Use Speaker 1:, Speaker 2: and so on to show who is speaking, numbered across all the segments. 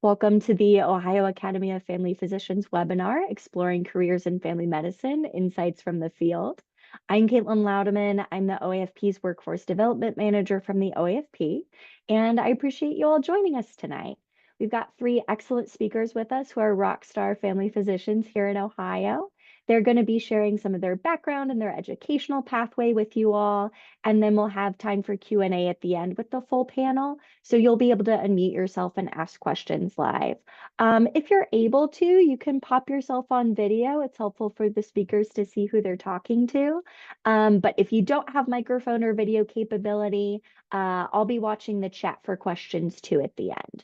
Speaker 1: Welcome to the Ohio Academy of Family Physicians webinar, Exploring Careers in Family Medicine, Insights from the Field. I'm Caitlin Loudeman. I'm the OAFP's Workforce Development Manager from the OAFP, and I appreciate you all joining us tonight. We've got three excellent speakers with us who are rock star family physicians here in Ohio. They're going to be sharing some of their background and their educational pathway with you all, and then we'll have time for Q&A at the end with the full panel. So you'll be able to unmute yourself and ask questions live. If you're able to, you can pop yourself on video. It's helpful for the speakers to see who they're talking to. But if you don't have microphone or video capability, I'll be watching the chat for questions too at the end.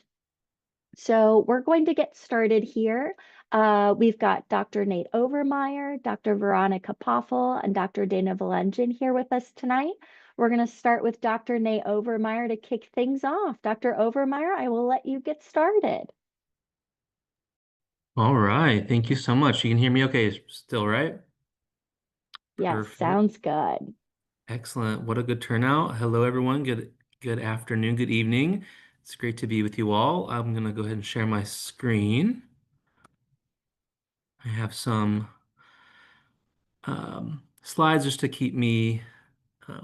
Speaker 1: So we're going to get started here. We've got Dr. Nate Overmire, Dr. Veronica Poffel, and Dr. Dana Vallangeon here with us tonight. We're going to start with Dr. Nate Overmire to kick things off. Dr. Overmire, I will let you get started.
Speaker 2: All right. Thank you so much. You can hear me okay still, right?
Speaker 1: Yes,
Speaker 2: Perfect.
Speaker 1: sounds good.
Speaker 2: Excellent. What a good turnout. Hello, everyone. Good afternoon, good evening. It's great to be with you all. I'm going to go ahead and share my screen. I have some slides just to keep me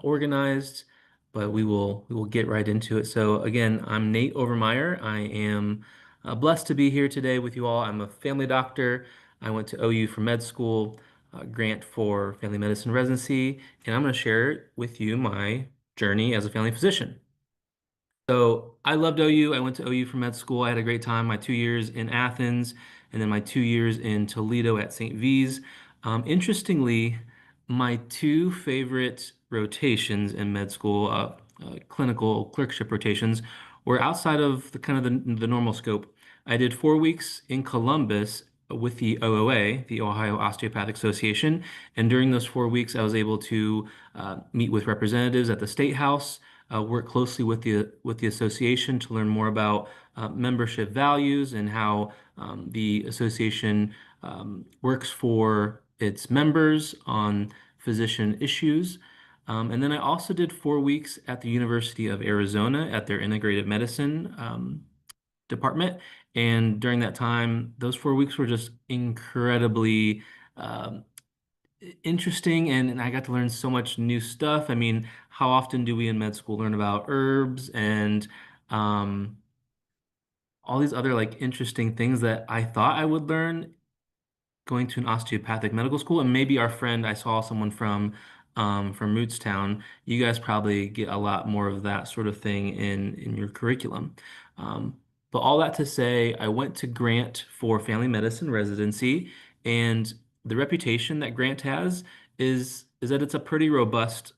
Speaker 2: organized, but we will get right into it. So again, I'm Nate Overmire. I am blessed to be here today with you all. I'm a family doctor. I went to OU for med school, grant for family medicine residency, and I'm going to share with you my journey as a family physician. So I loved OU. I went to OU for med school. I had a great time. My 2 years in Athens, and then my 2 years in Toledo at St. V's. Interestingly, my two favorite rotations in med school, clinical clerkship rotations, were outside of the kind of the normal scope. I did 4 weeks in Columbus with the OOA, the Ohio Osteopathic Association, and during those 4 weeks, I was able to meet with representatives at the State House, work closely with the association to learn more about membership values and how the association works for its members on physician issues. And then I also did 4 weeks at the University of Arizona at their integrative medicine department. And during that time, those 4 weeks were just incredibly um, interesting, and I got to learn so much new stuff. I mean, how often do we in med school learn about herbs and um, all these other like interesting things that I thought I would learn going to an osteopathic medical school? And maybe our friend, I saw someone from Rootstown. You guys probably get a lot more of that sort of thing in your curriculum. Um, but all that to say, I went to Grant for family medicine residency, and the reputation that Grant has is that it's a pretty robust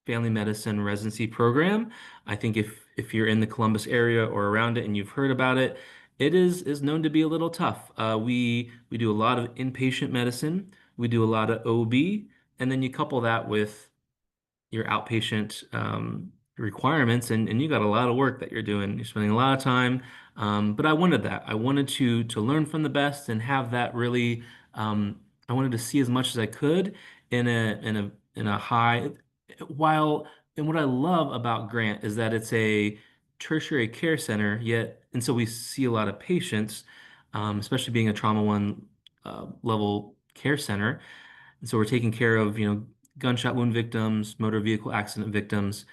Speaker 2: family medicine residency program. I think if you're in the Columbus area or around it and you've heard about it, it is known to be a little tough. We do a lot of inpatient medicine, we do a lot of OB, and then you couple that with your outpatient requirements, and you got a lot of work that you're doing. You're spending a lot of time, but I wanted that. I wanted to learn from the best and have that really. I wanted to see as much as I could in a high. While and what I love about Grant is that it's a tertiary care center, yet, and so we see a lot of patients, especially being a trauma one level care center. And so we're taking care of, gunshot wound victims, motor vehicle accident victims,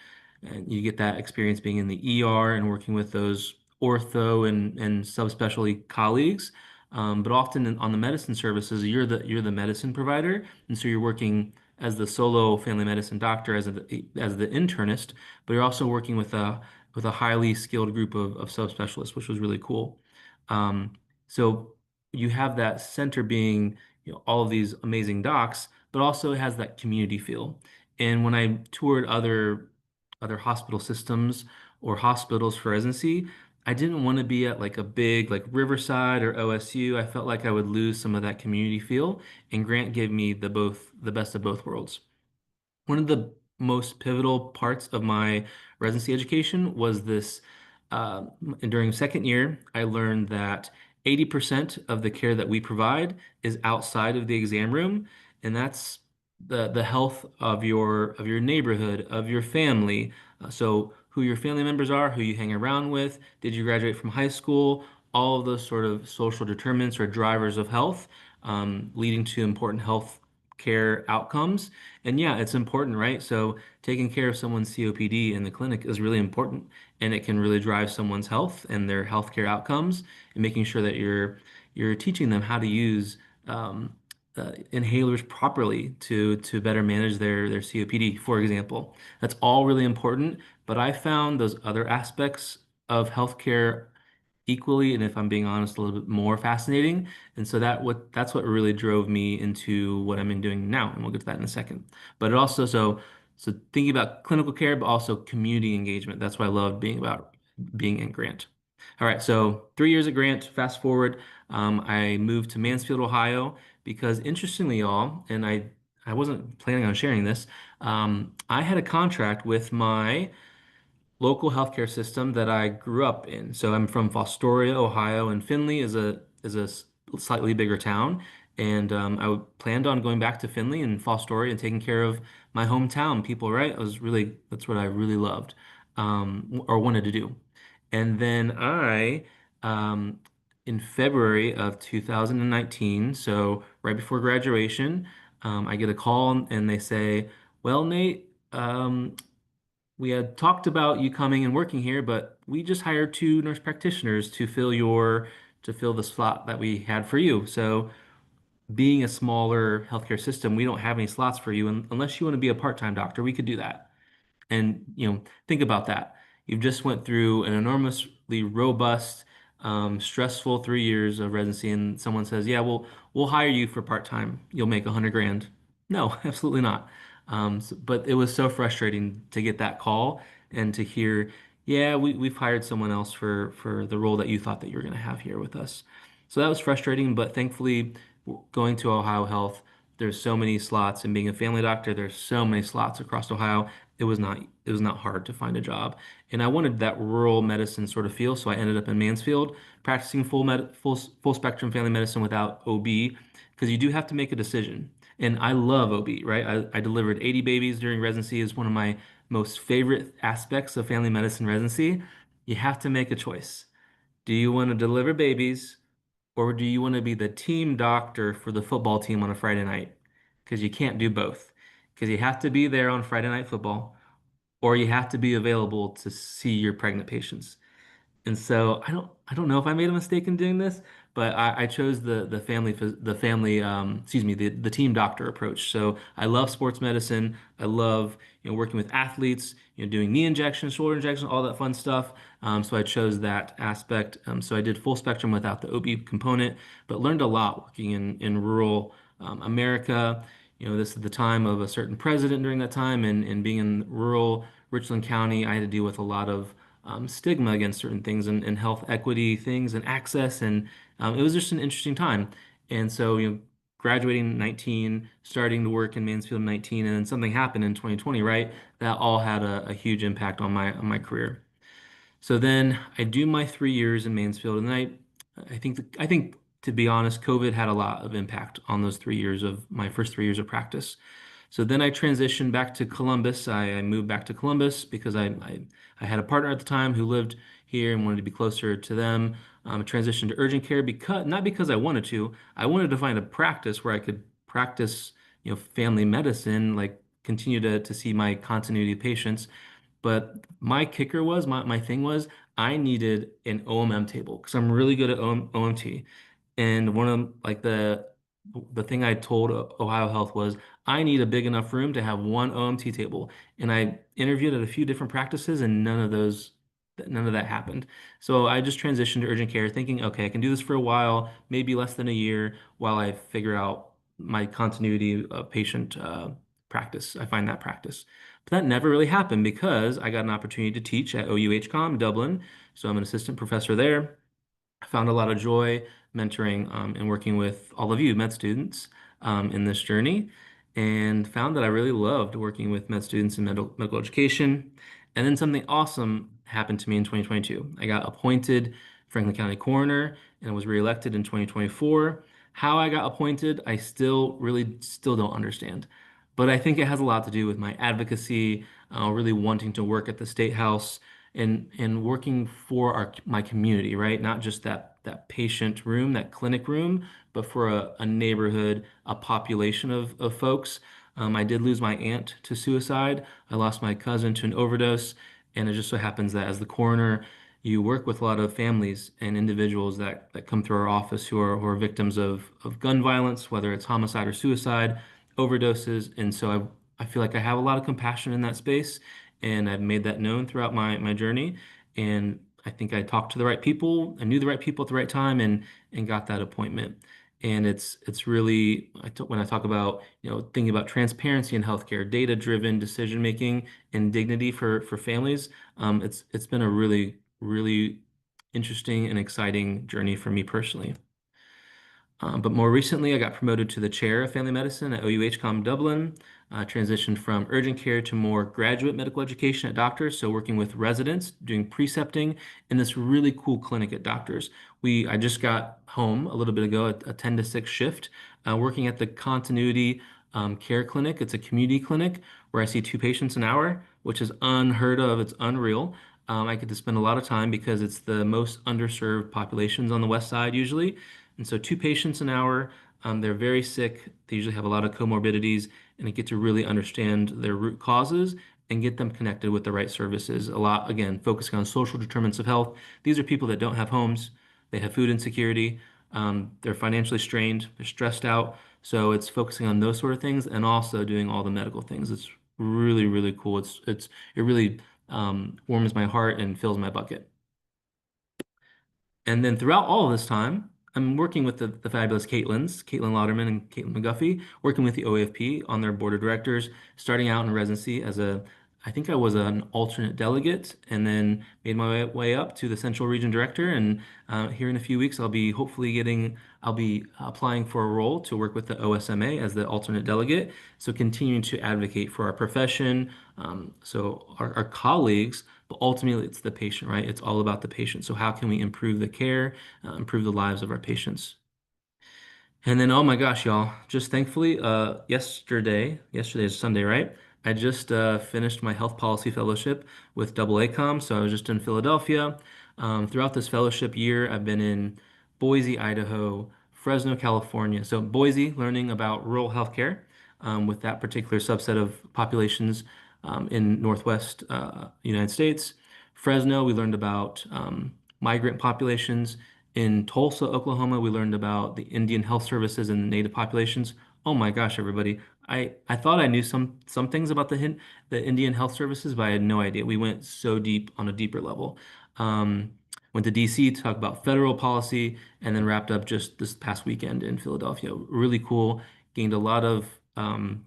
Speaker 2: and you get that experience being in the ER and working with those ortho and subspecialty colleagues. But often on the medicine services, you're the medicine provider, and so you're working as the solo family medicine doctor, as the internist, but you're also working with a highly skilled group of subspecialists, which was really cool. So you have that center being, all of these amazing docs, but also it has that community feel. And when I toured other hospital systems or hospitals for residency, I didn't want to be at like a big like Riverside or OSU. I felt like I would lose some of that community feel, and Grant gave me the best of both worlds. One of the most pivotal parts of my residency education was this. During second year, I learned that 80% of the care that we provide is outside of the exam room, and that's the health of your neighborhood, of your family. So who your family members are, who you hang around with, did you graduate from high school? all of those sort of social determinants or drivers of health, leading to important health care outcomes. And yeah, it's important, right? So taking care of someone's COPD in the clinic is really important, and it can really drive someone's health and their healthcare outcomes, and making sure that you're teaching them how to use inhalers properly to better manage their COPD, for example. That's all really important, but I found those other aspects of healthcare equally, and if I'm being honest, a little bit more fascinating. And so that's what really drove me into what I'm doing now, and we'll get to that in a second. But it also so thinking about clinical care, but also community engagement. That's what I love being in Grant. All right, so 3 years at Grant. Fast forward, I moved to Mansfield, Ohio, because interestingly, y'all, and I wasn't planning on sharing this. I had a contract with my local healthcare system that I grew up in. So I'm from Fostoria, Ohio, and Findlay is a slightly bigger town. And planned on going back to Findlay and Fostoria and taking care of my hometown people, right? That's what I really loved, or wanted to do. And then um, in February of 2019, so right before graduation, I get a call and they say, "Well, Nate, we had talked about you coming and working here, but we just hired two nurse practitioners to fill the slot that we had for you. So being a smaller healthcare system, we don't have any slots for you unless you want to be a part-time doctor. We could do that." And think about that. You've just went through an enormously robust, stressful 3 years of residency, and someone says, "Yeah, we'll hire you for part-time. You'll make 100 grand." No, absolutely not. But it was so frustrating to get that call and to hear, "Yeah, we've hired someone else for the role that you thought that you were going to have here with us." So that was frustrating, but thankfully, going to Ohio Health, there's so many slots, and being a family doctor, there's so many slots across Ohio. It was not hard to find a job. And I wanted that rural medicine sort of feel, so I ended up in Mansfield practicing full spectrum family medicine without OB, because you do have to make a decision. And I love OB, right? I delivered 80 babies during residency, is one of my most favorite aspects of family medicine residency. You have to make a choice. Do you want to deliver babies, or do you want to be the team doctor for the football team on a Friday night? Because you can't do both. Because you have to be there on Friday night football, or you have to be available to see your pregnant patients. And so I don't know if I made a mistake in doing this, but I chose the team doctor approach. So I love sports medicine. I love working with athletes, doing knee injections, shoulder injections, all that fun stuff. So I chose that aspect. So I did full spectrum without the OB component, but learned a lot working in rural America. This is the time of a certain president during that time, and being in rural Richland County, I had to deal with a lot of stigma against certain things and health equity things and access. And it was just an interesting time. And so, graduating 19, starting to work in Mansfield 19, and then something happened in 2020, right? That all had a huge impact on my career. So then I do my 3 years in Mansfield, and then I think to be honest, COVID had a lot of impact on those 3 years of my first 3 years of practice. So then I transitioned back to Columbus. I moved back to Columbus because I had a partner at the time who lived here and wanted to be closer to them. I transitioned to urgent care, because not because I wanted to. I wanted to find a practice where I could practice, family medicine, like continue to see my continuity of patients. But my kicker was my thing was I needed an OMM table because I'm really good at OMT. And one of like the thing I told Ohio Health was I need a big enough room to have one OMT table. And I interviewed at a few different practices, and none of that happened. So I just transitioned to urgent care thinking, okay, I can do this for a while, maybe less than a year, while I figure out my continuity of patient practice. I find that practice. But that never really happened because I got an opportunity to teach at OUHCOM Dublin. So I'm an assistant professor there. I found a lot of joy mentoring and working with all of you med students in this journey, and found that I really loved working with med students in medical education. And then something awesome happened to me in 2022. I got appointed Franklin County Coroner and was reelected in 2024. How I got appointed, I still don't understand. But I think it has a lot to do with my advocacy, really wanting to work at the State House and working for my community, right? Not just that patient room, that clinic room, but for a neighborhood, a population of folks. I did lose my aunt to suicide. I lost my cousin to an overdose, and it just so happens that as the coroner, you work with a lot of families and individuals that come through our office who are victims of gun violence, whether it's homicide or suicide, overdoses. And so I feel like I have a lot of compassion in that space, and I've made that known throughout my journey. And I think I talked to the right people, I knew the right people at the right time, and got that appointment. And it's really when I talk about thinking about transparency in healthcare, data-driven decision making, and dignity for families. It's been a really interesting and exciting journey for me personally. But more recently, I got promoted to the chair of family medicine at OUHCOM Dublin, transitioned from urgent care to more graduate medical education at Doctors. So working with residents, doing precepting in this really cool clinic at Doctors. I just got home a little bit ago, a 10 to 6 shift, working at the Continuity Care Clinic. It's a community clinic where I see 2 patients an hour, which is unheard of. It's unreal. I get to spend a lot of time because it's the most underserved populations on the west side usually. And so 2 patients an hour, they're very sick. They usually have a lot of comorbidities, and I get to really understand their root causes and get them connected with the right services. A lot, again, focusing on social determinants of health. These are people that don't have homes. They have food insecurity. They're financially strained. They're stressed out. So it's focusing on those sort of things and also doing all the medical things. It's really cool. It really warms my heart and fills my bucket. And then throughout all of this time, I'm working with the fabulous Caitlin Lauderman and Caitlin McGuffey, working with the OAFP on their board of directors, starting out in residency I think I was an alternate delegate, and then made my way up to the Central Region Director. And here in a few weeks, I'll be applying for a role to work with the OSMA as the alternate delegate. So continuing to advocate for our profession, so our colleagues, but ultimately it's the patient, right? It's all about the patient. So how can we improve the care, improve the lives of our patients? And then, oh my gosh, y'all, just thankfully, yesterday is Sunday, right? I just finished my health policy fellowship with AACOM. So I was just in Philadelphia. Throughout this fellowship year, I've been in Boise, Idaho, Fresno, California. So Boise, learning about rural healthcare with that particular subset of populations in Northwest United States. Fresno, we learned about migrant populations. In Tulsa, Oklahoma, we learned about the Indian health services and the native populations. Oh my gosh, everybody. I thought I knew some things about the Indian health services, but I had no idea. We went so deep on a deeper level. Um, Went to DC to talk about federal policy and then wrapped up just this past weekend in Philadelphia. Really cool. Gained a lot of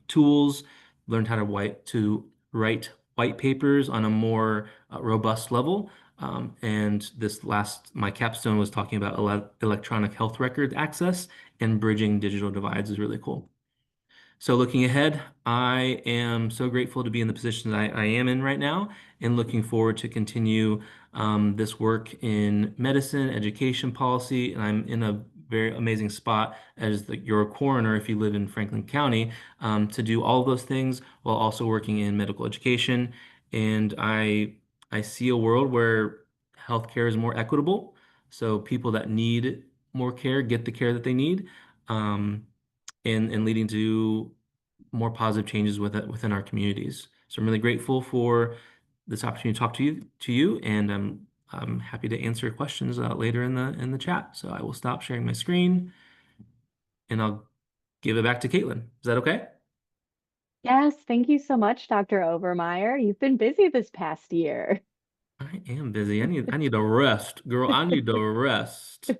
Speaker 2: tools, learned how to write white papers on a more robust level. And my capstone was talking about electronic health record access and bridging digital divides is really cool. So looking ahead, I am so grateful to be in the position that I am in right now and looking forward to continue this work in medicine, education policy, and I'm in a very amazing spot as your coroner if you live in Franklin County to do all of those things while also working in medical education. And I see a world where healthcare is more equitable, so people that need more care get the care that they need. Um, and leading to more positive changes within our communities. So I'm really grateful for this opportunity to talk to you, and I'm happy to answer questions later in the chat. So I will stop sharing my screen, and I'll give it back to Caitlin. Is that okay?
Speaker 1: Yes, thank you so much, Dr. Overmire. You've been busy this past year.
Speaker 2: I am busy. I need a rest, girl. I need a rest.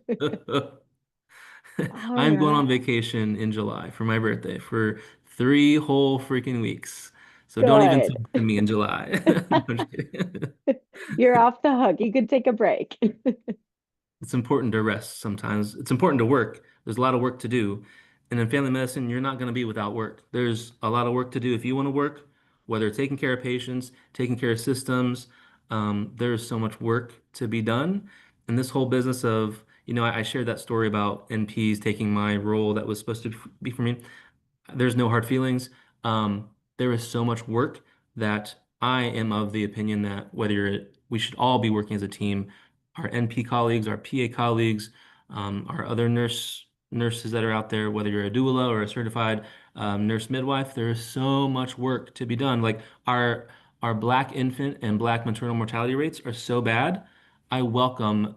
Speaker 1: All
Speaker 2: I'm going on
Speaker 1: right.
Speaker 2: vacation in July for my birthday for 3 whole freaking weeks. So don't even
Speaker 1: Good.
Speaker 2: talk to me in July. No, I'm just kidding.
Speaker 1: You're off the hook. You could take a break.
Speaker 2: It's important to rest sometimes. It's important to work. There's a lot of work to do. And in family medicine, you're not going to be without work. There's a lot of work to do if you want to work, whether taking care of patients, taking care of systems. There's so much work to be done. And this whole business of, I shared that story about NPs taking my role that was supposed to be for me. There's no hard feelings. There is so much work that I am of the opinion that whether you're we should all be working as a team. Our NP colleagues, our PA colleagues, our other nurses that are out there, whether you're a doula or a certified nurse midwife, there is so much work to be done. Like our Black infant and Black maternal mortality rates are so bad. I welcome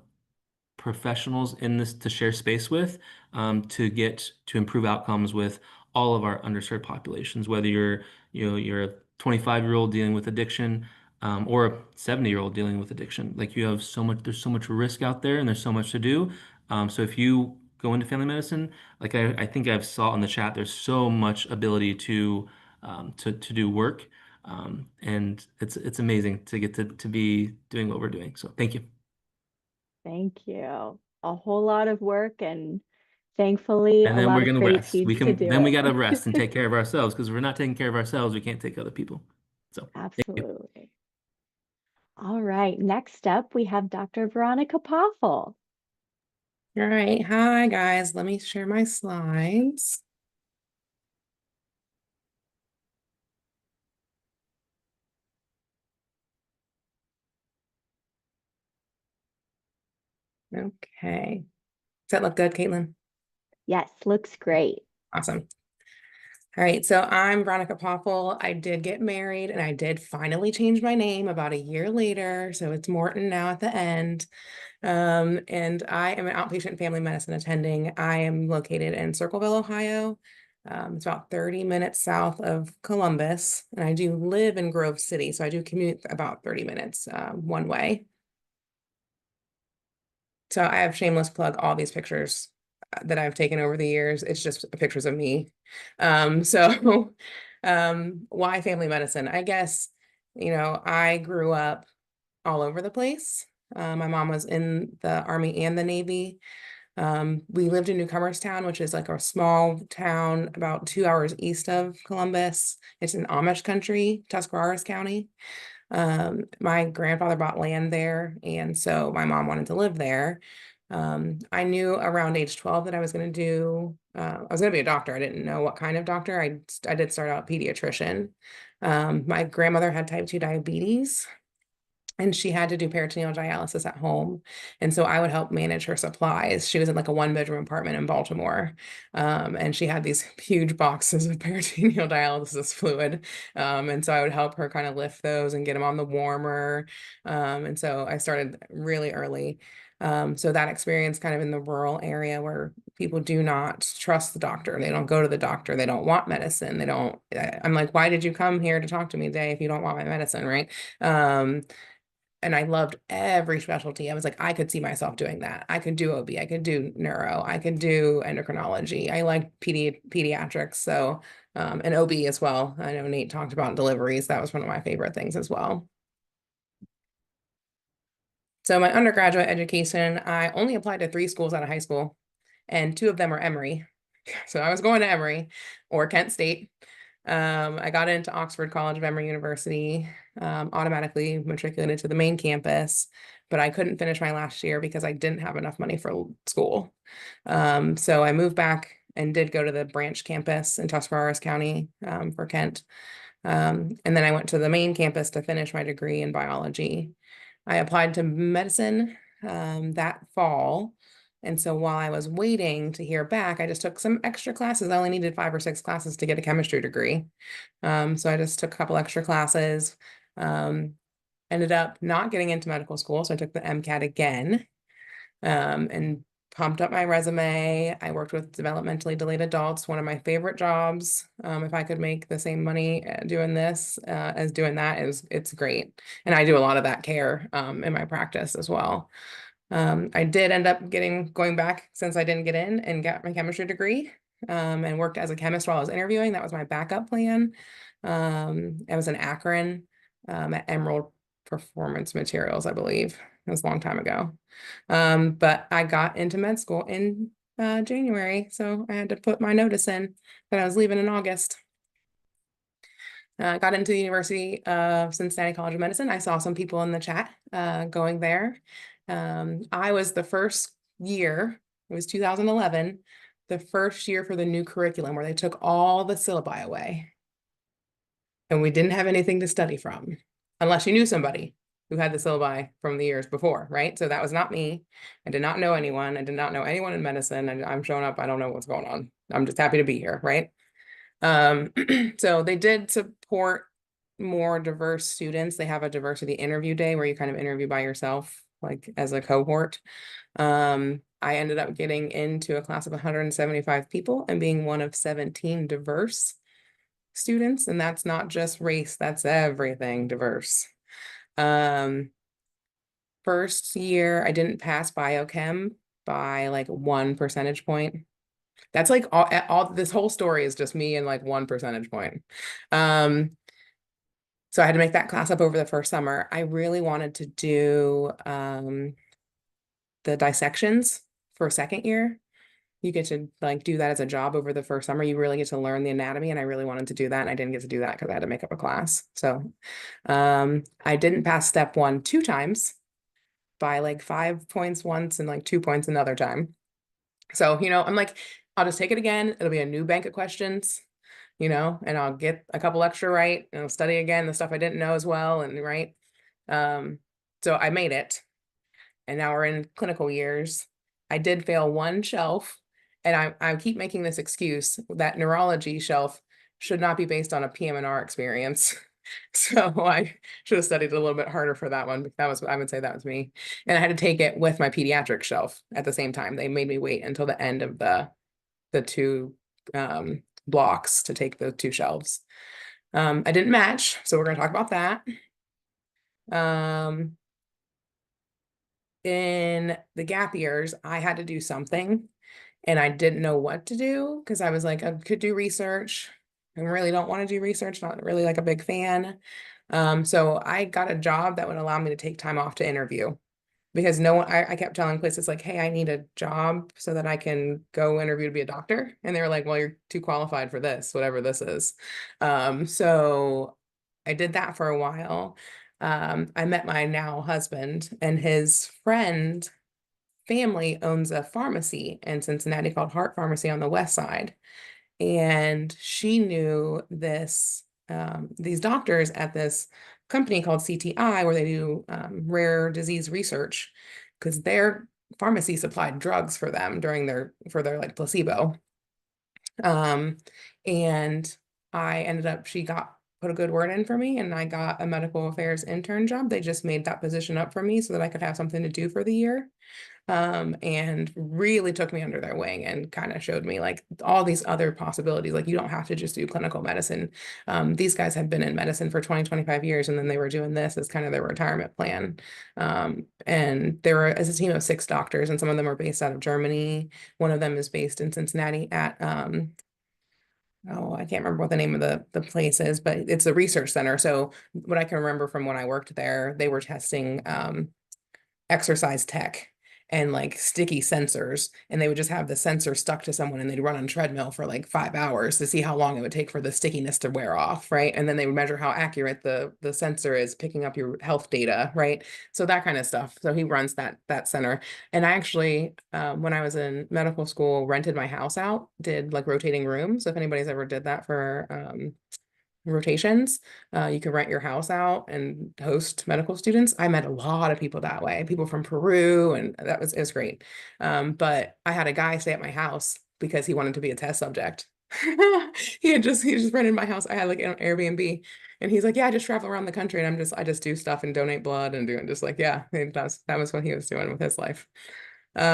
Speaker 2: professionals in this to share space with, to get to improve outcomes with all of our underserved populations, whether you're a 25-year-old dealing with addiction, or a 70-year-old dealing with addiction. Like you have so much, there's so much risk out there and there's so much to do. So if you go into family medicine, like I think I've saw in the chat, there's so much ability to do work. And it's amazing to get to be doing what we're doing. So thank you.
Speaker 1: Thank you. A whole lot of work and thankfully
Speaker 2: And
Speaker 1: a
Speaker 2: then
Speaker 1: lot
Speaker 2: we're
Speaker 1: of
Speaker 2: gonna
Speaker 1: faith
Speaker 2: rest.
Speaker 1: needs to do
Speaker 2: Then we
Speaker 1: it.
Speaker 2: gotta rest and take care of ourselves because if we're not taking care of ourselves, we can't take care of other people. So thank you.
Speaker 1: Absolutely. All right. Next up, we have Dr. Veronica Poffel.
Speaker 3: All right. Hi, guys. Let me share my slides. Okay. Does that look good, Caitlin?
Speaker 1: Yes, looks great.
Speaker 3: Awesome. All right. So I'm Veronica Poffel. I did get married and I did finally change my name about a year later. So it's Morton now at the end. And I am an outpatient family medicine attending. I am located in Circleville, Ohio. It's about 30 minutes south of Columbus, and I do live in Grove City, so I do commute about 30 minutes one way. So I have shameless plug all these pictures that I've taken over the years. It's just pictures of me. So why family medicine? I guess, I grew up all over the place. My mom was in the Army and the Navy. We lived in Newcomerstown, which is like a small town about 2 hours east of Columbus. It's in Amish country, Tuscarawas County. My grandfather bought land there, and so my mom wanted to live there. I knew around age 12 that I was going to be a doctor. I didn't know what kind of doctor. I did start out pediatrician. My grandmother had type 2 diabetes, and she had to do peritoneal dialysis at home. And so I would help manage her supplies. She was in like a 1-bedroom apartment in Baltimore. And she had these huge boxes of peritoneal dialysis fluid. And so I would help her kind of lift those and get them on the warmer. And so I started really early. So that experience kind of in the rural area where people do not trust the doctor. They don't go to the doctor. They don't want medicine. I'm like, why did you come here to talk to me today if you don't want my medicine, right? And I loved every specialty. I was like, I could see myself doing that. I could do OB, I could do neuro, I could do endocrinology. I like pediatrics, so and OB as well. I know Nate talked about deliveries. That was one of my favorite things as well. So my undergraduate education, I only applied to 3 schools out of high school, and 2 of them are Emory. So I was going to Emory or Kent State. I got into Oxford College of Emory University, automatically matriculated to the main campus, but I couldn't finish my last year because I didn't have enough money for school. So I moved back and did go to the branch campus in Tuscarawas County for Kent. And then I went to the main campus to finish my degree in biology. I applied to medicine that fall. And so while I was waiting to hear back, I just took some extra classes. I only needed 5 or 6 classes to get a chemistry degree. So I just took a couple extra classes, ended up not getting into medical school. So I took the MCAT again, and pumped up my resume. I worked with developmentally delayed adults, one of my favorite jobs. If I could make the same money doing this as doing that, it's great. And I do a lot of that care in my practice as well. I did end up going back since I didn't get in and got my chemistry degree, and worked as a chemist while I was interviewing. That was my backup plan. I was in Akron at Emerald Performance Materials, I believe. It was a long time ago. But I got into med school in January, so I had to put my notice in that I was leaving in August. Got into the University of Cincinnati College of Medicine. I saw some people in the chat going there. I was the first year, it was 2011, the first year for the new curriculum where they took all the syllabi away. And we didn't have anything to study from, unless you knew somebody. who had the syllabi from the years before, right? So that was not me. I did not know anyone. I did not know anyone in medicine. And I'm showing up. I don't know what's going on. I'm just happy to be here, right? So they did support more diverse students. They have a diversity interview day where you kind of interview by yourself, like as a cohort. I ended up getting into a class of 175 people and being one of 17 diverse students. And that's not just race, that's everything diverse. First year, I didn't pass biochem by like 1 percentage point. That's like all this whole story is just me and like 1 percentage point. So I had to make that class up over the first summer. I really wanted to do the dissections for second year. You get to like do that as a job over the first summer. You really get to learn the anatomy, and I really wanted to do that, and I didn't get to do that because I had to make up a class. So I didn't pass step 1 2 times by like 5 points once and like 2 points another time. So, you know, I'm like, I'll just take it again. It'll be a new bank of questions, you know, and I'll get a couple extra right, and I'll study again the stuff I didn't know as well, and right. So I made it, and now we're in clinical years. I did fail 1 shelf, and I keep making this excuse that neurology shelf should not be based on a PM&R experience. So I should have studied a little bit harder for that one. That was, I would say that was me. And I had to take it with my pediatric shelf at the same time. They made me wait until the end of the 2 blocks to take the 2 shelves. I didn't match, so we're going to talk about that. In the gap years, I had to do something, and I didn't know what to do because I was like, I could do research. I really don't want to do research, not really like a big fan. So I got a job that would allow me to take time off to interview, because no one, I kept telling places like, hey, I need a job so that I can go interview to be a doctor. And they were like, well, you're too qualified for this, whatever this is. So I did that for a while. I met my now husband, and his friend family owns a pharmacy in Cincinnati called Heart Pharmacy on the west side. And she knew this, these doctors at this company called CTI, where they do rare disease research, because their pharmacy supplied drugs for them during their like placebo. And I ended up, she put a good word in for me, and I got a medical affairs intern job. They just made that position up for me so that I could have something to do for the year. And really took me under their wing and kind of showed me like all these other possibilities. Like, you don't have to just do clinical medicine. These guys had been in medicine for 20, 25 years, and then they were doing this as kind of their retirement plan. And there were as a team of 6 doctors, and some of them are based out of Germany. One of them is based in Cincinnati at, oh, I can't remember what the name of the place is, but it's a research center. So what I can remember from when I worked there, they were testing exercise tech and like sticky sensors, and they would just have the sensor stuck to someone, and they'd run on a treadmill for like 5 hours to see how long it would take for the stickiness to wear off, right? And then they would measure how accurate the sensor is picking up your health data, right? So that kind of stuff. So he runs that center. And I actually, when I was in medical school, rented my house out, did like rotating rooms. So if anybody's ever did that for rotations, you can rent your house out and host medical students. I met a lot of people that way, people from Peru, and it was great. But I had a guy stay at my house because he wanted to be a test subject. He just rented my house. I had like an Airbnb, and he's like, yeah, I just travel around the country, and I just do stuff and donate blood and doing just like, yeah, that was what he was doing with his life. But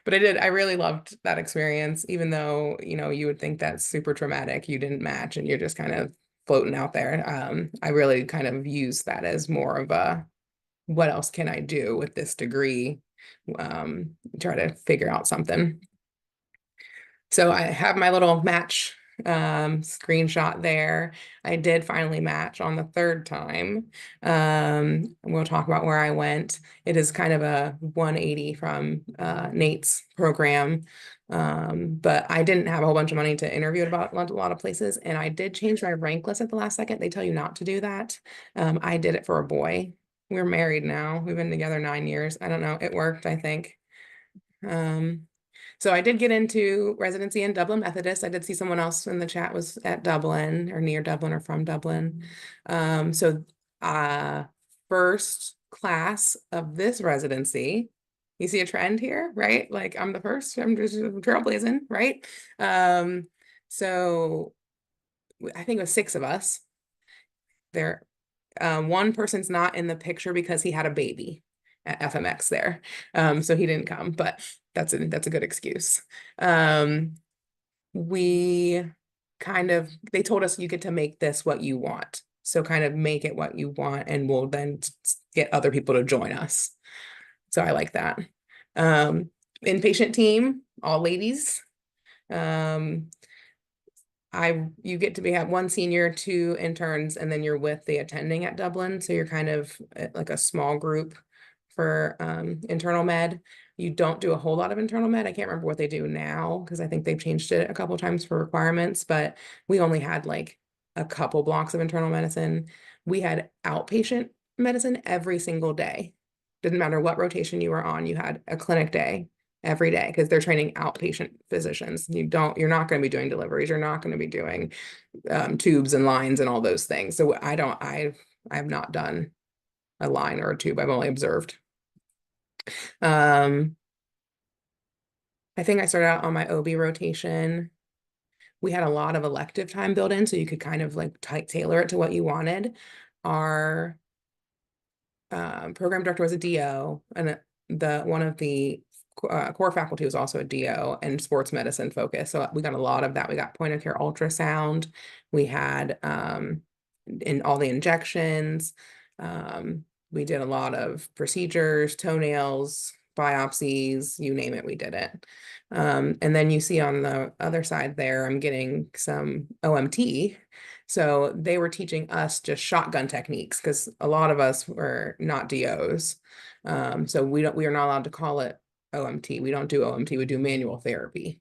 Speaker 3: I really loved that experience, even though, you know, you would think that's super traumatic. You didn't match, and you're just kind of floating out there. I really kind of use that as more of a, what else can I do with this degree? Try to figure out something. So I have my little match screenshot there. I did finally match on the 3rd time. We'll talk about where I went. It is kind of a 180 from Nate's program. But I didn't have a whole bunch of money to interview about a lot of places, and I did change my rank list at the last second. They tell you not to do that. I did it for a boy. We're married now. We've been together 9 years. I don't know. It worked, I think. So I did get into residency in Dublin Methodist. I did see someone else in the chat was at Dublin or near Dublin or from Dublin. So first class of this residency. You see a trend here, right? Like I'm the first, I'm just trailblazing, right? So I think it was 6 of us there. One person's not in the picture because he had a baby at FMX there. So he didn't come, but that's a good excuse. We they told us you get to make this what you want. So kind of make it what you want, and we'll then get other people to join us. So I like that. Inpatient team, all ladies. You get to have 1 senior, 2 interns, and then you're with the attending at Dublin. So you're kind of like a small group for internal med. You don't do a whole lot of internal med. I can't remember what they do now because I think they've changed it a couple of times for requirements, but we only had like a couple blocks of internal medicine. We had outpatient medicine every single day. Didn't matter what rotation you were on, you had a clinic day every day because they're training outpatient physicians. You're not going to be doing deliveries. You're not going to be doing tubes and lines and all those things. So I have not done a line or a tube. I've only observed. I think I started out on my OB rotation. We had a lot of elective time built in, so you could kind of like tailor it to what you wanted. Our program director was a DO, and one of the core faculty was also a DO and sports medicine focus. So we got a lot of that. We got point of care ultrasound. We had in all the injections. We did a lot of procedures, toenails, biopsies, you name it, we did it. And then you see on the other side there, I'm getting some OMT. So they were teaching us just shotgun techniques because a lot of us were not DOs. So we are not allowed to call it OMT. We don't do OMT, we do manual therapy.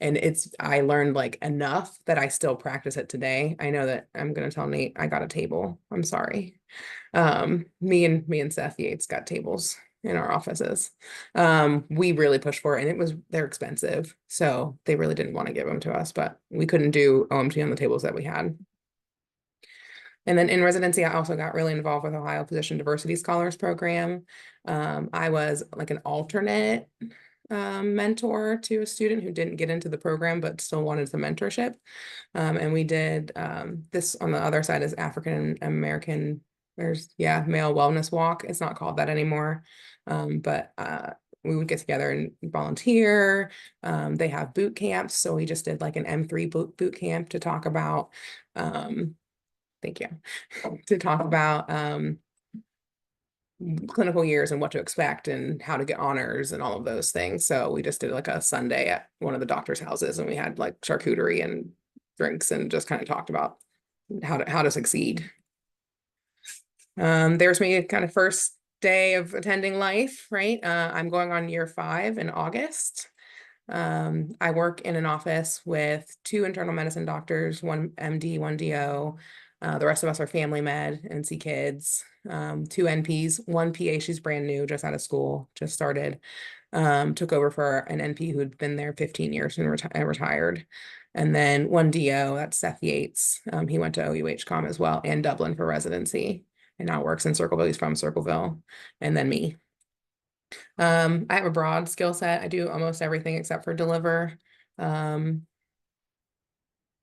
Speaker 3: And I learned like enough that I still practice it today. I know that I'm going to tell Nate I got a table. I'm sorry. Me and Seth Yates got tables in our offices. We really pushed for it, and they're expensive. So they really didn't want to give them to us, but we couldn't do OMT on the tables that we had. And then in residency, I also got really involved with Ohio Physician Diversity Scholars Program. I was like an alternate mentor to a student who didn't get into the program but still wanted the mentorship. And we did this on the other side is African American, male wellness walk. It's not called that anymore. But we would get together and volunteer. They have boot camps. So we just did like an M3 boot camp to talk about, thank you, to talk about clinical years and what to expect and how to get honors and all of those things. So we just did like a Sunday at one of the doctor's houses, and we had like charcuterie and drinks and just kind of talked about how to succeed. There's me kind of first day of attending life, right? I'm going on year 5 in August. I work in an office with 2 internal medicine doctors, 1 MD, 1 DO. The rest of us are family med and see kids. 2 NPs, 1 PA, she's brand new, just out of school, just started. Took over for an NP who'd been there 15 years and retired. And then 1 DO, that's Seth Yates. He went to OUH-COM as well and Dublin for residency, and now works in Circleville. He's from Circleville. And then me. I have a broad skill set. I do almost everything except for deliver. I'm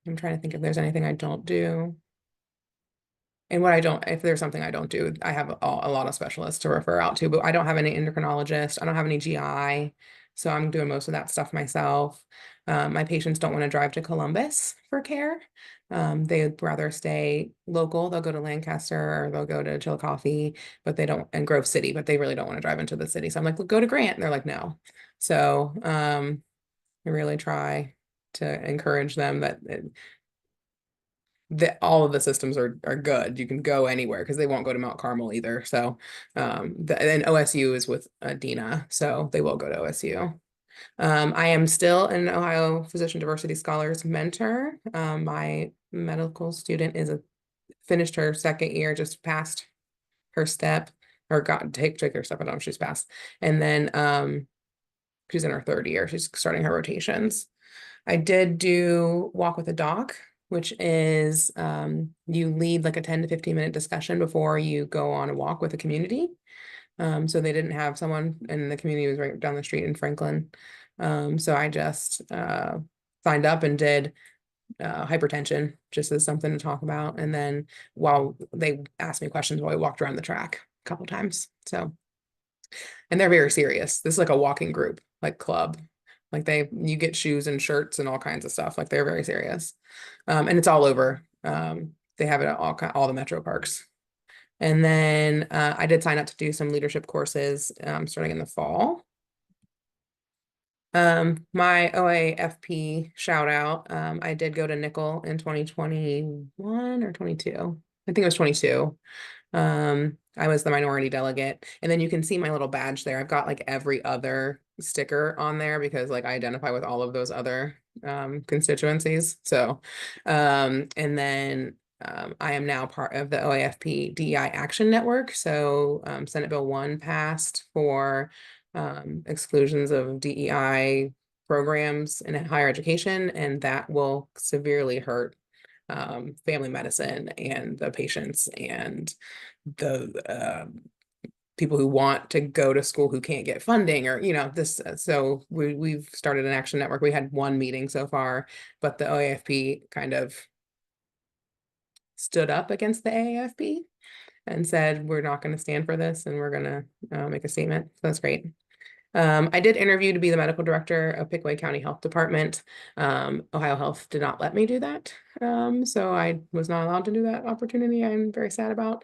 Speaker 3: trying to think if there's anything I don't do. And if there's something I don't do, I have a lot of specialists to refer out to, but I don't have any endocrinologist. I don't have any GI. So I'm doing most of that stuff myself. My patients don't want to drive to Columbus for care. They'd rather stay local. They'll go to Lancaster or they'll go to Chillicothe, but they don't, and Grove City, but they really don't want to drive into the city. So I'm like, well, go to Grant. And they're like, no. So I really try to encourage them that all of the systems are good. You can go anywhere because they won't go to Mount Carmel either. So and OSU is with Dana, so they will go to OSU. I am still an Ohio Physician Diversity Scholars mentor. My medical student finished her 2nd year, just passed her step, or take her step. I don't know if she's passed. And then she's in her 3rd year. She's starting her rotations. I did do walk with a doc which is you lead like a 10 to 15 minute discussion before you go on a walk with the community. So they didn't have someone, and the community was right down the street in Franklin. So I just signed up and did hypertension just as something to talk about. And then while they asked me questions while we walked around the track a couple times. So, and they're very serious. This is like a walking group, like club. Like you get shoes and shirts and all kinds of stuff. Like they're very serious. And it's all over. They have it at all the metro parks. And then I did sign up to do some leadership courses starting in the fall. My OAFP shout out, I did go to Nickel in 2021 or 22. I think it was 22. I was the minority delegate, and then you can see my little badge there. I've got like every other sticker on there because like I identify with all of those other constituencies. So, and then I am now part of the OAFP DEI Action Network. So Senate Bill 1 passed for exclusions of DEI programs in higher education, and that will severely hurt family medicine and the patients and the people who want to go to school who can't get funding, or this. So we've started an action network. We had one meeting so far, but the OAFP kind of stood up against the AAFP and said we're not going to stand for this, and we're going to make a statement. So that's great. I did interview to be the medical director of Pickaway County Health Department. Ohio Health did not let me do that. So I was not allowed to do that opportunity. I'm very sad about.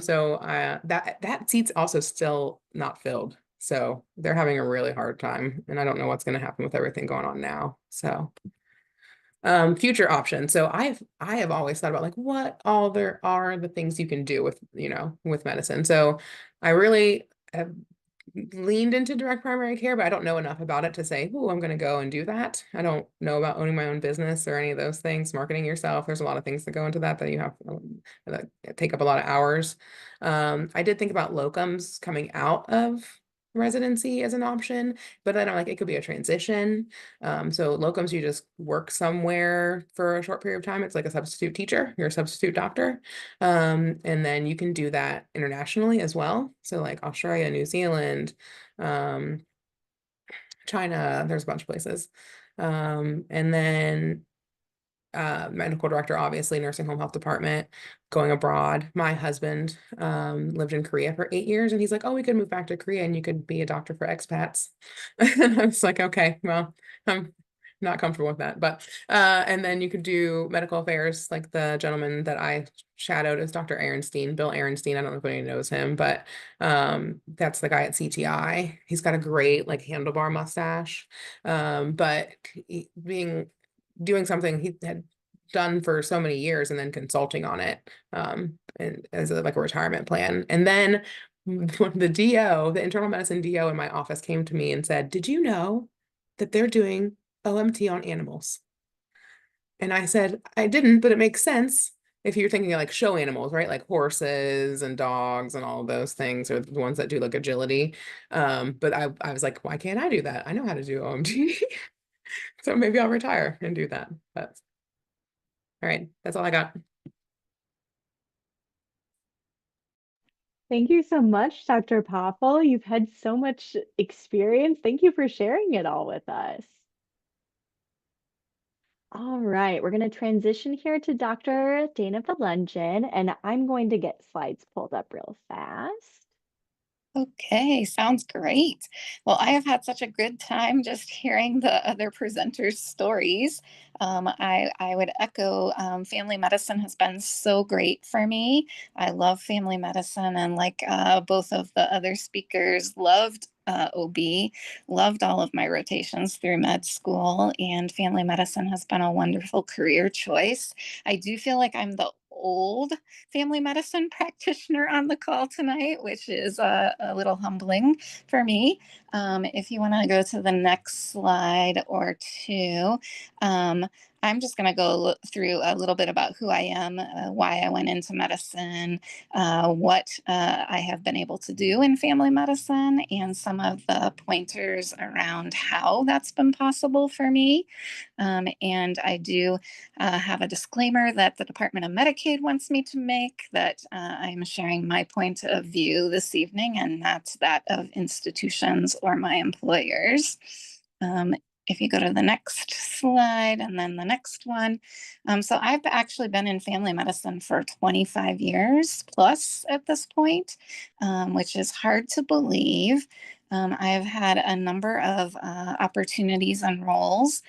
Speaker 3: So that seat's also still not filled. So they're having a really hard time, and I don't know what's going to happen with everything going on now. So future options. So I have always thought about like what all there are the things you can do with, with medicine. So I really have leaned into direct primary care, but I don't know enough about it to say, oh, I'm going to go and do that. I don't know about owning my own business or any of those things, marketing yourself. There's a lot of things that go into that you have that take up a lot of hours. I did think about locums coming out of residency as an option, but then I'm like, it could be a transition. So locums, you just work somewhere for a short period of time. It's like a substitute teacher, you're a substitute doctor. And then you can do that internationally as well. So like Australia, New Zealand, China, there's a bunch of places. And then medical director, obviously, nursing home health department, going abroad. My husband lived in Korea for 8 years, and he's like, oh, we could move back to Korea and you could be a doctor for expats. And I was like, okay, well, I'm not comfortable with that. But and then you could do medical affairs, like the gentleman that I shadowed is Dr. Ehrenstein, Bill Ehrenstein. I don't know if anybody knows him, but that's the guy at CTI. He's got a great like handlebar mustache. But doing something he had done for so many years and then consulting on it and as like a retirement plan. And then the DO, the internal medicine DO in my office came to me and said, did you know that they're doing OMT on animals? And I said, I didn't, but it makes sense if you're thinking of like show animals, right? Like horses and dogs and all of those things are the ones that do like agility. But I was like, why can't I do that? I know how to do OMT. So maybe I'll retire and do that. But all right, that's all I got.
Speaker 1: Thank you so much, Dr. Poffel. You've had so much experience. Thank you for sharing it all with us. All right, we're going to transition here to Dr. Dana Vallangeon, and I'm going to get slides pulled up real fast.
Speaker 4: Okay, sounds great. Well, I have had such a good time just hearing the other presenters' stories. I would echo family medicine has been so great for me. I love family medicine, and like both of the other speakers, loved OB, loved all of my rotations through med school, and family medicine has been a wonderful career choice. I do feel like I'm the old family medicine practitioner on the call tonight, which is a little humbling for me. If you want to go to the next slide or two, I'm just going to go through a little bit about who I am, why I went into medicine, what I have been able to do in family medicine, and some of the pointers around how that's been possible for me. And I do have a disclaimer that the Department of Medicaid wants me to make, that I'm sharing my point of view this evening, and that's that of institutions or my employers. If you go to the next slide and then the next one. So I've actually been in family medicine for 25 years plus at this point, which is hard to believe. I've had a number of opportunities and roles,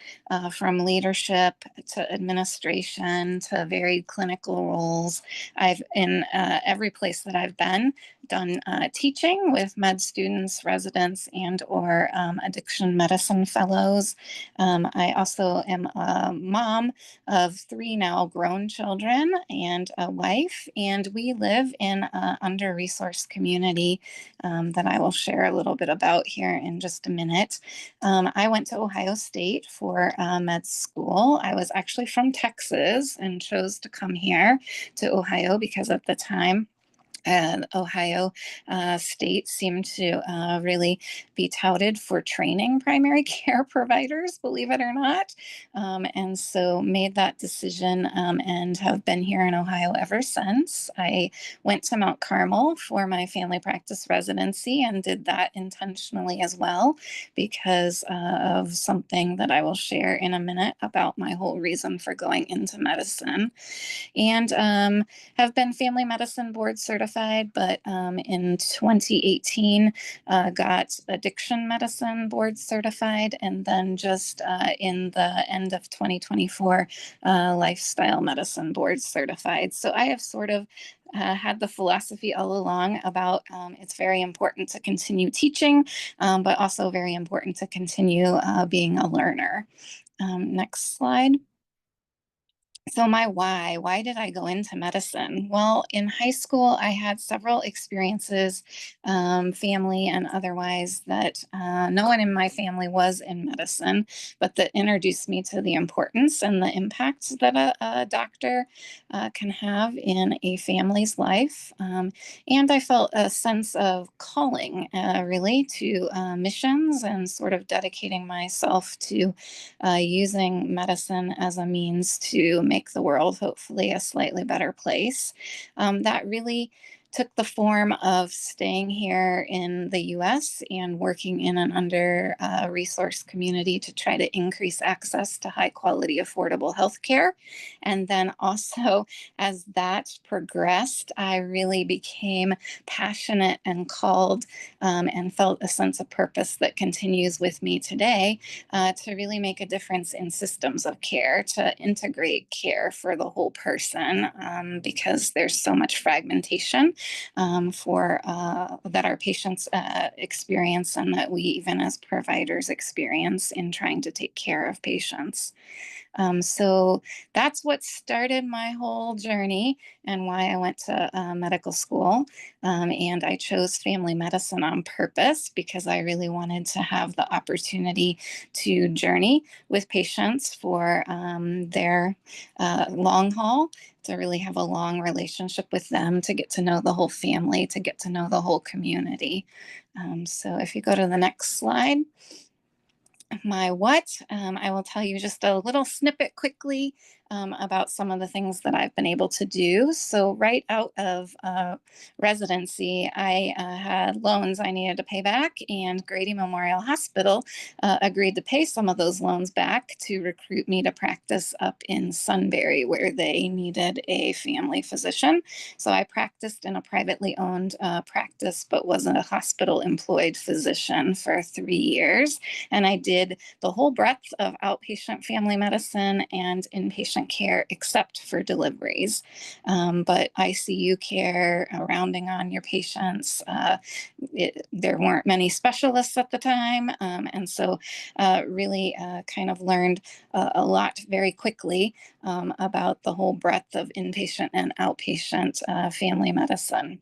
Speaker 4: from leadership to administration to varied clinical roles. I've, in every place that I've been, done teaching with med students, residents, and or addiction medicine fellows. I also am a mom of 3 now grown children and a wife, and we live in an under-resourced community that I will share a little bit about here in just a minute. I went to Ohio State for med school. I was actually from Texas and chose to come here to Ohio because at the time, Ohio State seemed to really be touted for training primary care providers, believe it or not. And so made that decision and have been here in Ohio ever since. I went to Mount Carmel for my family practice residency and did that intentionally as well because of something that I will share in a minute about my whole reason for going into medicine. And have been family medicine board certified, but in 2018 got addiction medicine board certified, and then just in the end of 2024 lifestyle medicine board certified. So I have sort of had the philosophy all along about it's very important to continue teaching, but also very important to continue being a learner. Next slide. So my why did I go into medicine? Well, in high school, I had several experiences, family and otherwise, that no one in my family was in medicine, but that introduced me to the importance and the impact that a doctor can have in a family's life. And I felt a sense of calling really to missions and sort of dedicating myself to using medicine as a means to make the world hopefully a slightly better place. That really took the form of staying here in the US and working in an under-resourced community to try to increase access to high quality, affordable healthcare. And then also, as that progressed, I really became passionate and called and felt a sense of purpose that continues with me today to really make a difference in systems of care, to integrate care for the whole person, because there's so much fragmentation for that our patients experience and that we even as providers experience in trying to take care of patients. So that's what started my whole journey and why I went to medical school. And I chose family medicine on purpose because I really wanted to have the opportunity to journey with patients for their long haul, to really have a long relationship with them, to get to know the whole family, to get to know the whole community. So if you go to the next slide. My what, I will tell you just a little snippet quickly about some of the things that I've been able to do. So right out of residency, I had loans I needed to pay back, and Grady Memorial Hospital agreed to pay some of those loans back to recruit me to practice up in Sunbury, where they needed a family physician. So I practiced in a privately owned practice, but was a hospital employed physician for 3 years. And I did the whole breadth of outpatient family medicine and inpatient care except for deliveries. But ICU care, rounding on your patients, there weren't many specialists at the time. And so really kind of learned a lot very quickly about the whole breadth of inpatient and outpatient family medicine.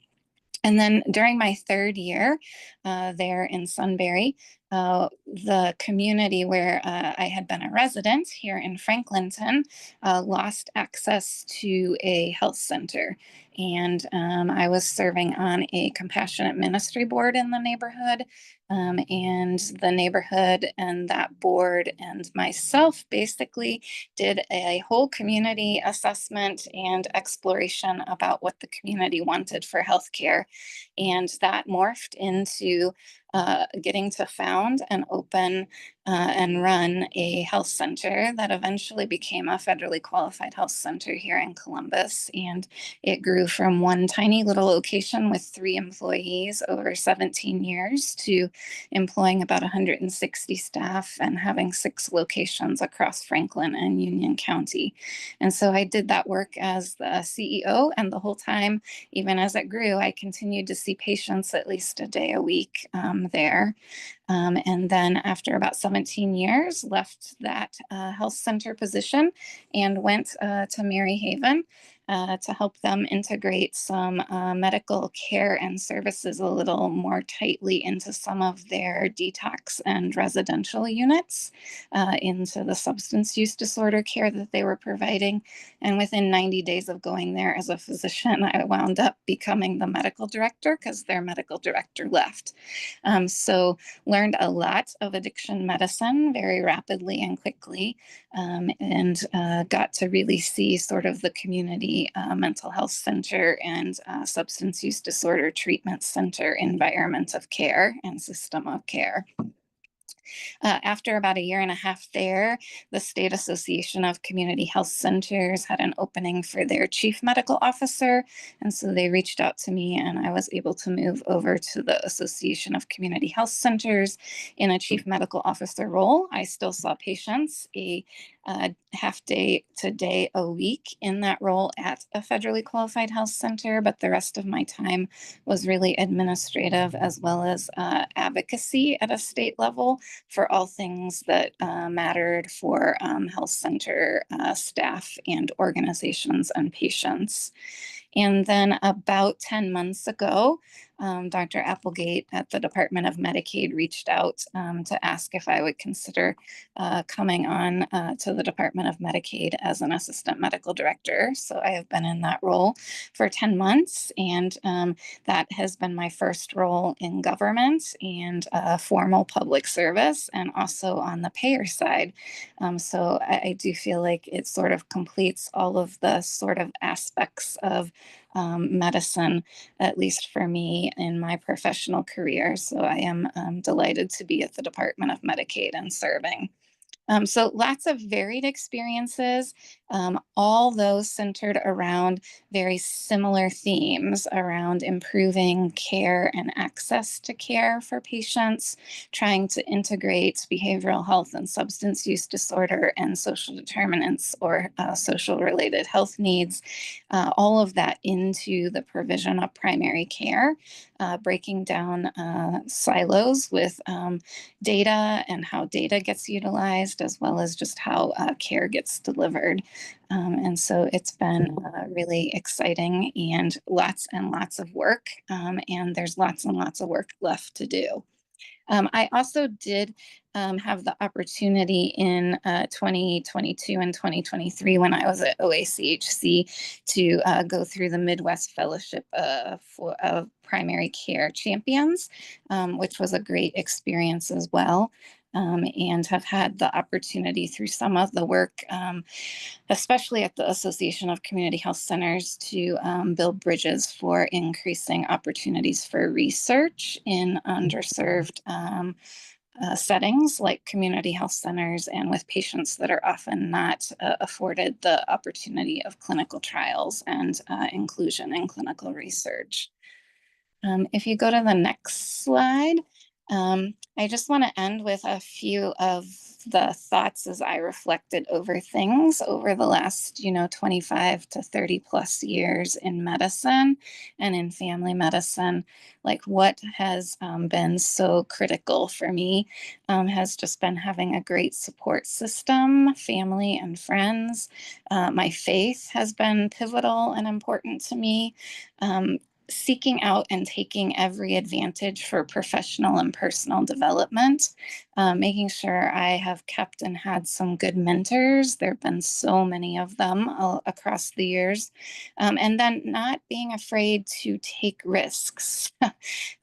Speaker 4: And then during my third year there in Sunbury, the community where I had been a resident here in Franklinton lost access to a health center. And I was serving on a compassionate ministry board in the neighborhood. And the neighborhood and that board and myself basically did a whole community assessment and exploration about what the community wanted for healthcare. And that morphed into getting to found and open and run a health center that eventually became a federally qualified health center here in Columbus. And it grew from one tiny little location with 3 employees over 17 years to employing about 160 staff and having 6 locations across Franklin and Union County. And so I did that work as the CEO, and the whole time, even as it grew, I continued to see patients at least a day a week there. And then after about 17 years, left that health center position and went to Mary Haven to help them integrate some medical care and services a little more tightly into some of their detox and residential units, into the substance use disorder care that they were providing. And within 90 days of going there as a physician, I wound up becoming the medical director because their medical director left. So learned a lot of addiction medicine very rapidly and quickly, and got to really see sort of the community mental health center and substance use disorder treatment center environment of care and system of care. After about 1.5 years there, the State Association of Community Health Centers had an opening for their chief medical officer. And so they reached out to me, and I was able to move over to the Association of Community Health Centers in a chief medical officer role. I still saw patients a half day to day a week in that role at a federally qualified health center, but the rest of my time was really administrative as well as advocacy at a state level for all things that mattered for health center staff and organizations and patients. And then about 10 months ago, Dr. Applegate at the Department of Medicaid reached out to ask if I would consider coming on to the Department of Medicaid as an assistant medical director. So I have been in that role for 10 months, and that has been my first role in government and formal public service, and also on the payer side. So I do feel like it sort of completes all of the sort of aspects of medicine, at least for me in my professional career. So I am delighted to be at the Department of Medicaid and serving. So lots of varied experiences, all those centered around very similar themes around improving care and access to care for patients, trying to integrate behavioral health and substance use disorder and social determinants or social related health needs, all of that into the provision of primary care, breaking down silos with data and how data gets utilized, as well as just how care gets delivered. And so it's been really exciting and lots of work. And there's lots and lots of work left to do. I also did have the opportunity in 2022 and 2023 when I was at OACHC to go through the Midwest Fellowship for Primary Care Champions, which was a great experience as well. And have had the opportunity through some of the work, especially at the Association of Community Health Centers, to build bridges for increasing opportunities for research in underserved settings like community health centers and with patients that are often not afforded the opportunity of clinical trials and inclusion in clinical research. If you go to the next slide, I just want to end with a few of the thoughts as I reflected over things over the last, 25 to 30 plus years in medicine and in family medicine. Like what has been so critical for me has just been having a great support system, family and friends. My faith has been pivotal and important to me. seeking out and taking every advantage for professional and personal development, making sure I have kept and had some good mentors. There have been so many of them across the years. And then not being afraid to take risks.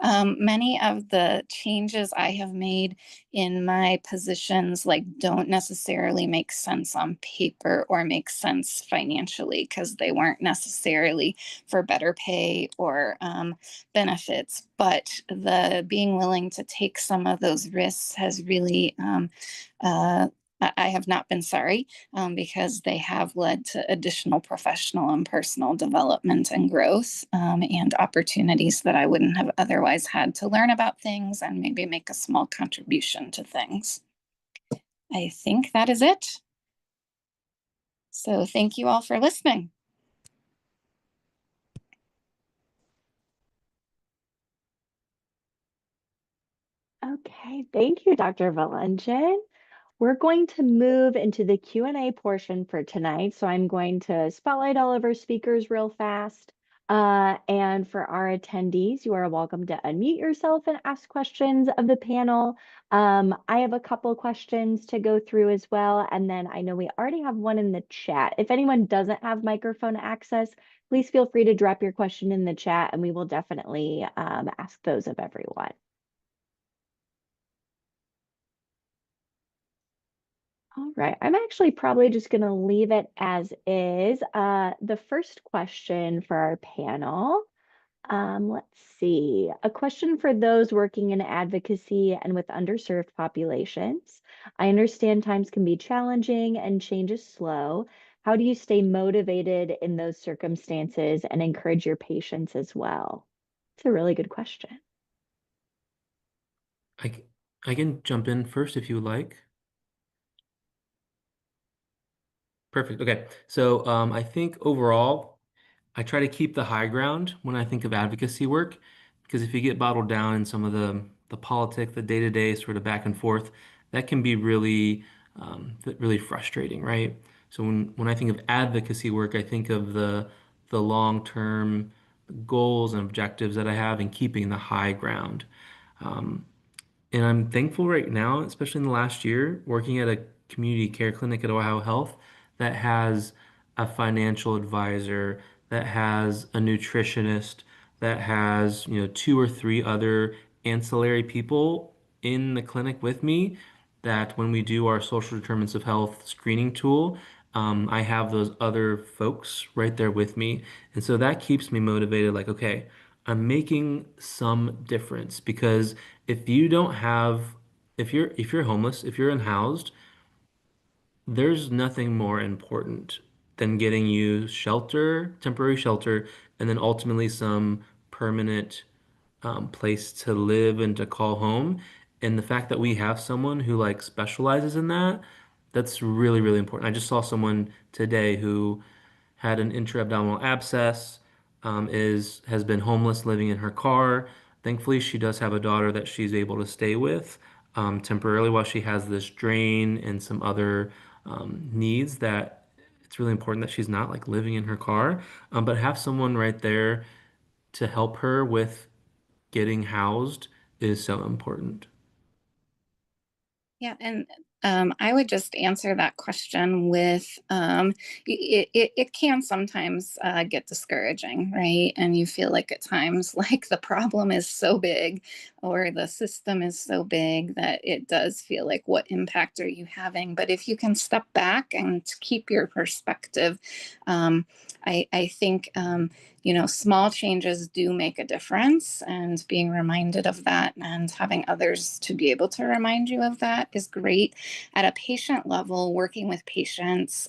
Speaker 4: Many of the changes I have made in my positions don't necessarily make sense on paper or make sense financially because they weren't necessarily for better pay or benefits, but the being willing to take some of those risks has really I have not been sorry because they have led to additional professional and personal development and growth and opportunities that I wouldn't have otherwise had to learn about things and maybe make a small contribution to things. I think that is it. So thank you all for listening.
Speaker 1: Okay, thank you, Dr. Vallangeon. We're going to move into the Q&A portion for tonight. So I'm going to spotlight all of our speakers real fast. And for our attendees, you are welcome to unmute yourself and ask questions of the panel. I have a couple questions to go through as well. And then I know we already have one in the chat. If anyone doesn't have microphone access, please feel free to drop your question in the chat and we will definitely ask those of everyone. All right, I'm actually probably just going to leave it as is. The first question for our panel, let's see, a question for those working in advocacy and with underserved populations. I understand times can be challenging and change is slow. How do you stay motivated in those circumstances and encourage your patients as well? It's a really good question.
Speaker 2: I can jump in first if you would like. Perfect. Okay. So I think overall, I try to keep the high ground when I think of advocacy work, because if you get bottled down in some of the politics, the day-to-day sort of back and forth, that can be really really frustrating, right? So when I think of advocacy work, I think of the long-term goals and objectives that I have in keeping the high ground. And I'm thankful right now, especially in the last year, working at a community care clinic at Ohio Health that has a financial advisor, that has a nutritionist, that has, 2 or 3 other ancillary people in the clinic with me, that when we do our social determinants of health screening tool, I have those other folks right there with me. And so that keeps me motivated, like, okay, I'm making some difference because if you don't have, if you're homeless, if you're unhoused, there's nothing more important than getting you shelter, temporary shelter, and then ultimately some permanent place to live and to call home. And the fact that we have someone who like specializes in that, that's really, really important. I just saw someone today who had an intra-abdominal abscess, has been homeless, living in her car. Thankfully, she does have a daughter that she's able to stay with temporarily while she has this drain and some other needs that it's really important that she's not like living in her car, but have someone right there to help her with getting housed is so important.
Speaker 4: Yeah, and I would just answer that question with it can sometimes get discouraging, right? And you feel like at times like the problem is so big or the system is so big that it does feel like what impact are you having? But if you can step back and keep your perspective, I think small changes do make a difference, and being reminded of that and having others to be able to remind you of that is great. At a patient level, working with patients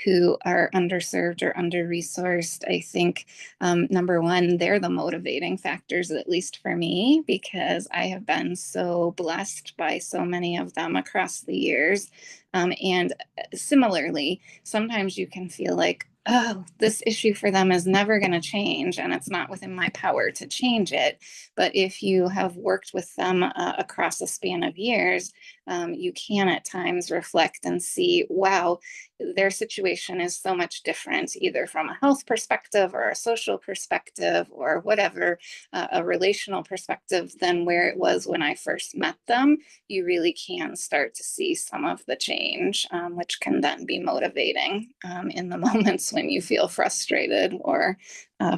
Speaker 4: who are underserved or under-resourced, I think number one, they're the motivating factors, at least for me, because I have been so blessed by so many of them across the years. And similarly, sometimes you can feel like, oh, this issue for them is never going to change and it's not within my power to change it. But if you have worked with them across a span of years, you can at times reflect and see, wow, their situation is so much different, either from a health perspective or a social perspective or whatever, a relational perspective than where it was when I first met them. You really can start to see some of the change, which can then be motivating in the moments when you feel frustrated or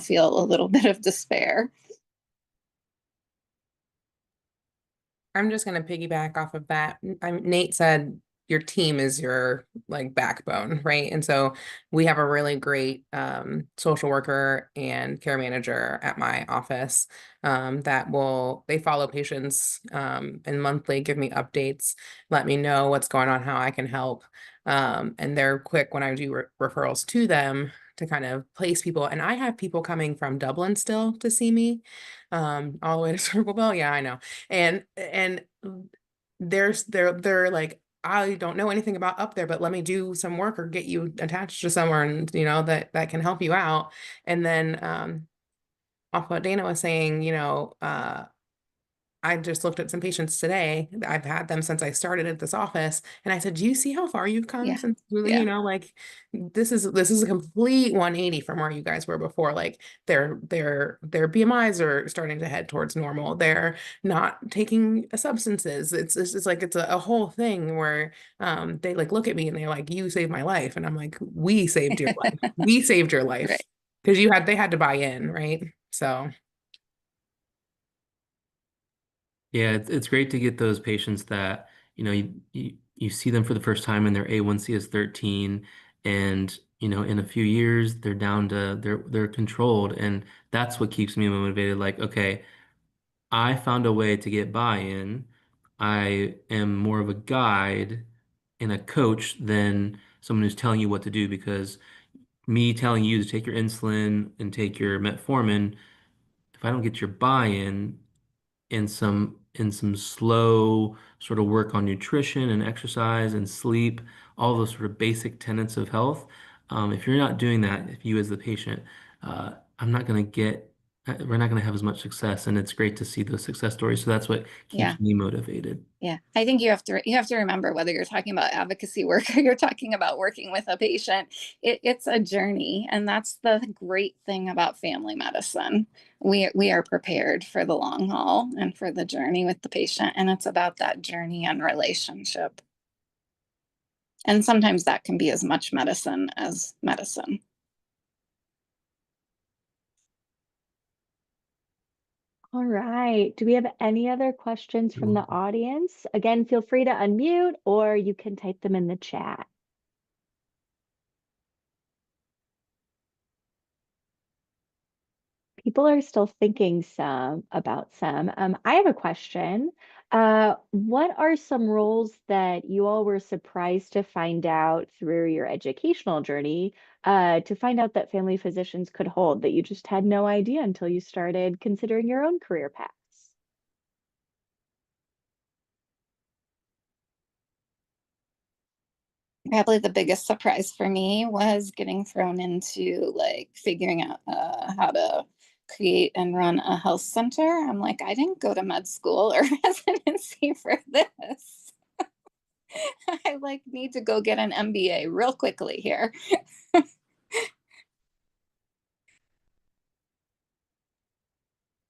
Speaker 4: feel a little bit of despair.
Speaker 3: I'm just going to piggyback off of that. Nate said your team is your like backbone, right? And so we have a really great social worker and care manager at my office they follow patients and monthly give me updates, let me know what's going on, how I can help. And they're quick when I do referrals to them to kind of place people. And I have people coming from Dublin still to see me all the way to Circleville. Yeah, I know. And they're like, I don't know anything about up there, but let me do some work or get you attached to somewhere and that can help you out. And then off what Dana was saying, I just looked at some patients today. I've had them since I started at this office. And I said, do you see how far you've come since, like this is a complete 180 from where you guys were before. Like their BMIs are starting to head towards normal. They're not taking substances. It's like, it's a whole thing where they like look at me and they're like, you saved my life. And I'm like, we saved your life. We saved your life.
Speaker 4: Right.
Speaker 3: Because they had to buy in, right? So
Speaker 2: Yeah, it's great to get those patients that, you see them for the first time and their A1C is 13 and, in a few years they're down to they're controlled, and that's what keeps me motivated. Like, okay, I found a way to get buy-in. I am more of a guide and a coach than someone who's telling you what to do, because me telling you to take your insulin and take your metformin, if I don't get your buy-in and some slow sort of work on nutrition and exercise and sleep, all those sort of basic tenets of health. If you're not doing that, if you as the patient, I'm not going to we're not going to have as much success. And it's great to see those success stories. So that's what keeps me motivated.
Speaker 4: Yeah, I think you have to remember, whether you're talking about advocacy work or you're talking about working with a patient, it's a journey, and that's the great thing about family medicine. We are prepared for the long haul and for the journey with the patient, and it's about that journey and relationship. And sometimes that can be as much medicine as medicine.
Speaker 1: All right. Do we have any other questions from the audience? Again, feel free to unmute or you can type them in the chat. People are still thinking about some. I have a question. What are some roles that you all were surprised to find out through your educational journey, to find out that family physicians could hold, that you just had no idea until you started considering your own career paths?
Speaker 4: Probably the biggest surprise for me was getting thrown into like figuring out how to create and run a health center. I'm like, I didn't go to med school or residency for this. I like need to go get an MBA real quickly here.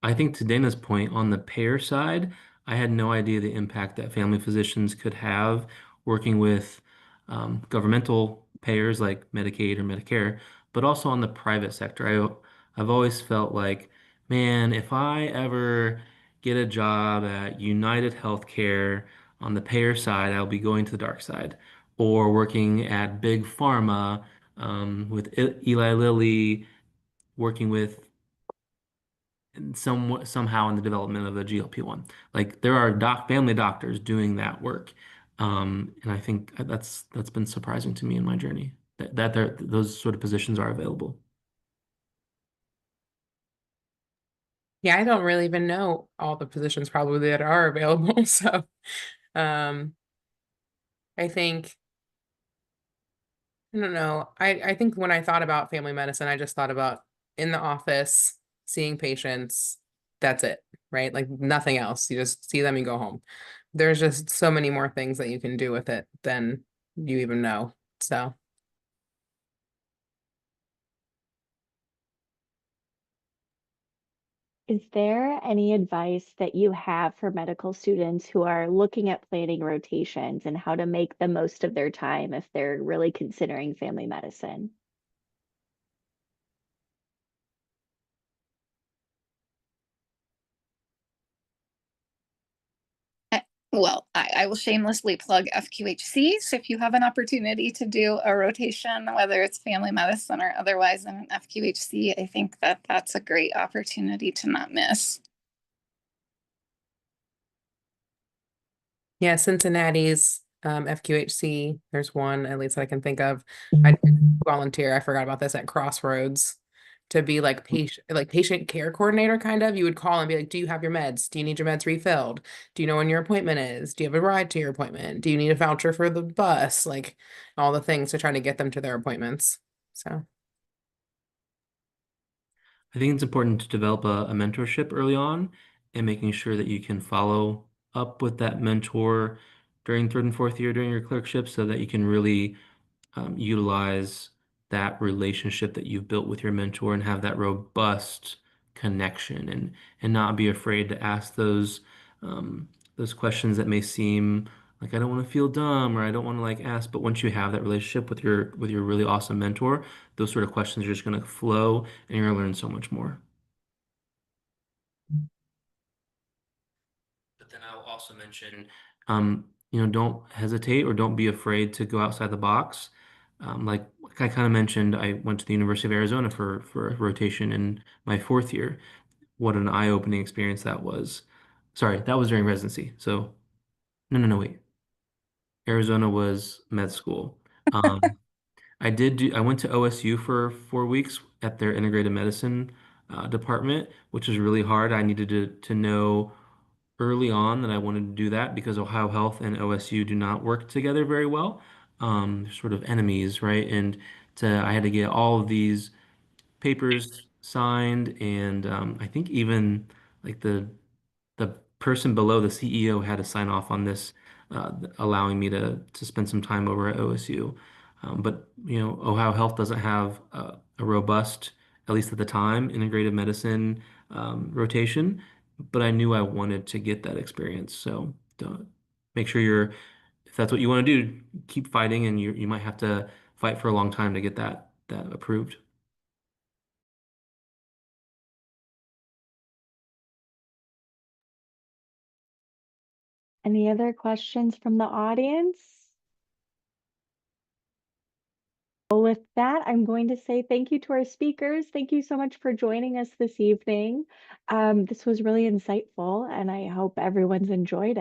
Speaker 2: I think to Dana's point, on the payer side, I had no idea the impact that family physicians could have working with governmental payers like Medicaid or Medicare, but also on the private sector. I've always felt like, man, if I ever get a job at United Healthcare on the payer side, I'll be going to the dark side, or working at Big Pharma with Eli Lilly, working with somehow in the development of a GLP-1. Like there are family doctors doing that work. And I think that's been surprising to me in my journey, that those sort of positions are available.
Speaker 3: yeah, I don't really even know all the positions probably that are available. So I think No. I think when I thought about family medicine, I just thought about in the office, seeing patients. That's it, right? Like nothing else. You just see them and go home. There's just so many more things that you can do with it than you even know. So.
Speaker 1: Is there any advice that you have for medical students who are looking at planning rotations and how to make the most of their time if they're really considering family medicine?
Speaker 4: Well, I will shamelessly plug FQHCs. If you have an opportunity to do a rotation, whether it's family medicine or otherwise in an FQHC, I think that that's a great opportunity to not miss.
Speaker 3: Yeah, Cincinnati's FQHC, there's one at least I can think of. I volunteer, I forgot about this, at Crossroads to be like patient care coordinator kind of. You would call and be like, do you have your meds? Do you need your meds refilled? Do you know when your appointment is? Do you have a ride to your appointment? Do you need a voucher for the bus? Like all the things to try to get them to their appointments. So
Speaker 2: I think it's important to develop a mentorship early on and making sure that you can follow up with that mentor during third and fourth year during your clerkship so that you can really utilize that relationship that you've built with your mentor and have that robust connection and not be afraid to ask those questions that may seem like I don't want to feel dumb or I don't want to like ask, but once you have that relationship with your really awesome mentor, those sort of questions are just going to flow and you're going to learn so much more. But then I'll also mention, don't hesitate or don't be afraid to go outside the box. Like I kind of mentioned, I went to the University of Arizona for a rotation in my fourth year. What an eye-opening experience that was. Sorry, that was during residency. So no, wait. Arizona was med school. Um, I went to OSU for 4 weeks at their integrated medicine department, which was really hard. I needed to know early on that I wanted to do that because Ohio Health and OSU do not work together very well. They're sort of enemies, right? And I had to get all of these papers signed, and I think even like the person below the CEO had to sign off on this, allowing me to spend some time over at OSU. But Ohio Health doesn't have a robust, at least at the time, integrated medicine rotation. But I knew I wanted to get that experience. So make sure if that's what you want to do, keep fighting, and you might have to fight for a long time to get that approved.
Speaker 1: Any other questions from the audience? Well, with that, I'm going to say thank you to our speakers. Thank you so much for joining us this evening. This was really insightful, and I hope everyone's enjoyed it.